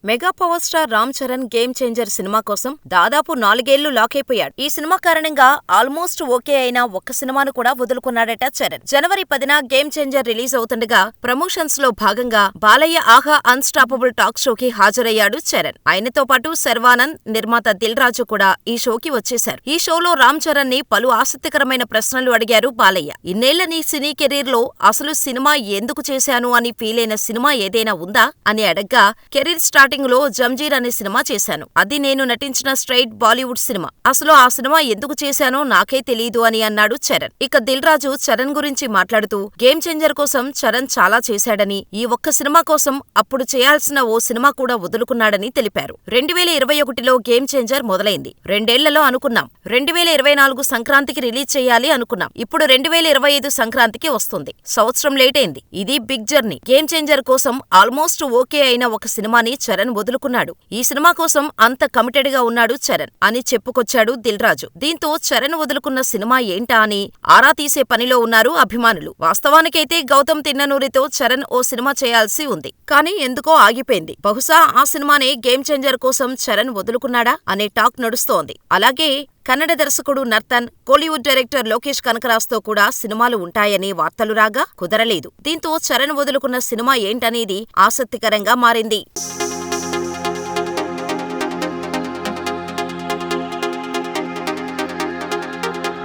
Mega power star Ram Charan game changer cinema కోసం దాదాపు 4 ఏళ్లు లాకైపోయాడు. ఈ సినిమా కారణంగా ఆల్మోస్ట్ ఓకే అయిన ఒక్క సినిమాను కూడా వదులుకున్నాడట చరణ్. జనవరి 10న గేమ్ చేంజర్ రిలీజ్ అవుతుండగా ప్రమోషన్స్ లో భాగంగా బాలయ్య ఆహా అన్స్టాపబుల్ టాక్ షోకి హాజరయ్యాడు చరణ్. ఆయనతో పాటు శర్వానంద్, నిర్మాత దిల్ రాజు కూడా ఈ షోకి వచ్చేశారు. ఈ షోలో రామ్ చరణ్ ని పలు ఆసక్తికరమైన ప్రశ్నలు అడిగారు బాలయ్య. ఇన్నేళ్ల నీ సినీ కెరీర్ లో అసలు సినిమా ఎందుకు చేశాను అని ఫీలైన సినిమా ఏదైనా ఉందా అని అడగ్గా, కెరీర్ స్టార్టింగ్ లో జంజీర్ అనే సినిమా చేశాను. అది నేను నటించిన స్ట్రైట్ బాలీవుడ్ సినిమా. అసలు ఆ సినిమా ఎందుకు చేశానో నాకే తెలీదు అని అన్నాడు చరణ్. ఇక దిల్ రాజు చరణ్ గురించి మాట్లాడుతూ గేమ్ చేంజర్ కోసం చరణ్ చాలా చేశాడని, ఈ ఒక్క సినిమా కోసం అప్పుడు చేయాల్సిన ఓ సినిమా కూడా వదులుకున్నాడని తెలిపారు. 2021లో గేమ్ చేంజర్ మొదలైంది. 2 ఏళ్లలో అనుకున్నాం 2024 సంక్రాంతికి రిలీజ్ చేయాలి అనుకున్నాం. ఇప్పుడు 2025 సంక్రాంతికి వస్తుంది. సంవత్సరం లేట్ అయింది. ఇది బిగ్ జర్నీ. గేమ్ చేంజర్ కోసం ఆల్మోస్ట్ ఓకే అయిన ఒక సినిమాని చరణ్ వదులుకున్నాడు. ఈ సినిమా కోసం అంత కమిటెడ్ గా ఉన్నాడు చరణ్ అని చెప్పుకొచ్చాడు దిల్ రాజు. దీంతో చరణ్ వదులుకున్న సినిమా ఏంటా అని ఆరా తీసే పనిలో ఉన్నారు అభిమానులు. వాస్తవానికైతే గౌతమ్ తిన్ననూరితో చరణ్ ఓ సినిమా చేయాల్సి ఉంది. కానీ ఎందుకో ఆగిపోయింది. బహుశా ఆ సినిమానే గేమ్ చేంజర్ కోసం చరణ్ వదులుకున్నాడా అనే టాక్ నడుస్తోంది. అలాగే కన్నడ దర్శకుడు నర్తన్, కోలీవుడ్ డైరెక్టర్ లోకేష్ కనకరాజ్తో కూడా సినిమాలు ఉంటాయని వార్తలు రాగా కుదరలేదు. దీంతో చరణ్ వదులుకున్న సినిమా ఏంటనేది ఆసక్తికరంగా మారింది.